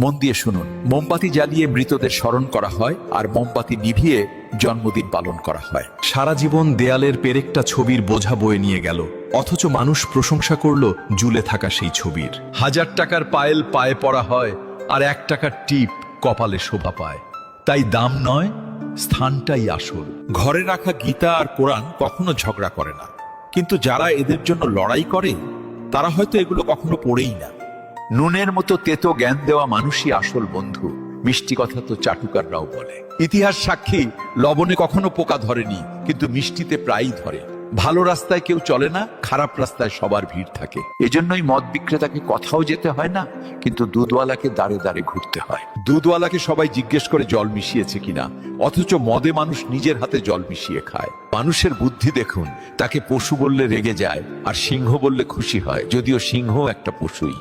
মন দিয়ে শুনুন। মোমবাতি জ্বালিয়ে মৃতদের স্মরণ করা হয়, আর মোমবাতি নিভিয়ে জন্মদিন পালন করা হয়। সারা জীবন দেয়ালের পেরেকটা ছবির বোঝা বয়ে নিয়ে গেল, অথচ মানুষ প্রশংসা করলো ঝুলে থাকা সেই ছবির। 1000 টাকার পায়েল পায়ে পরা হয়, আর 1 টাকার টিপ কপালে শোভা পায়। তাই দাম নয়, স্থানটাই আসল। ঘরে রাখা গীতা আর কোরআন কখনো ঝগড়া করে না, কিন্তু যারা এদের জন্য লড়াই করে তারা হয়তো এগুলো কখনো পড়েই না। নুনের মতো তেতো জ্ঞান দেওয়া মানুষই আসল বন্ধু, মিষ্টি কথা তো চাটুকাররাও বলে। ইতিহাস সাক্ষী, লবণে কখনো পোকা ধরেনি, কিন্তু মিষ্টিতে প্রায়ই ধরে। ভালো রাস্তায় কেউ চলে না, খারাপ রাস্তায় সবার ভিড় থাকে। এজন্যই মদ বিক্রেতাকে কথাও যেতে হয় না, কিন্তু দুধওয়ালাকে দাঁড়ে দাঁড়ে ঘুরতে হয়। দুধওয়ালাকে সবাই জিজ্ঞেস করে জল মিশিয়েছে কিনা, অথচ মদে মানুষ নিজের হাতে জল মিশিয়ে খায়। মানুষের বুদ্ধি দেখুন, তাকে পশু বললে রেগে যায়, আর সিংহ বললে খুশি হয়, যদিও সিংহ একটা পশুই।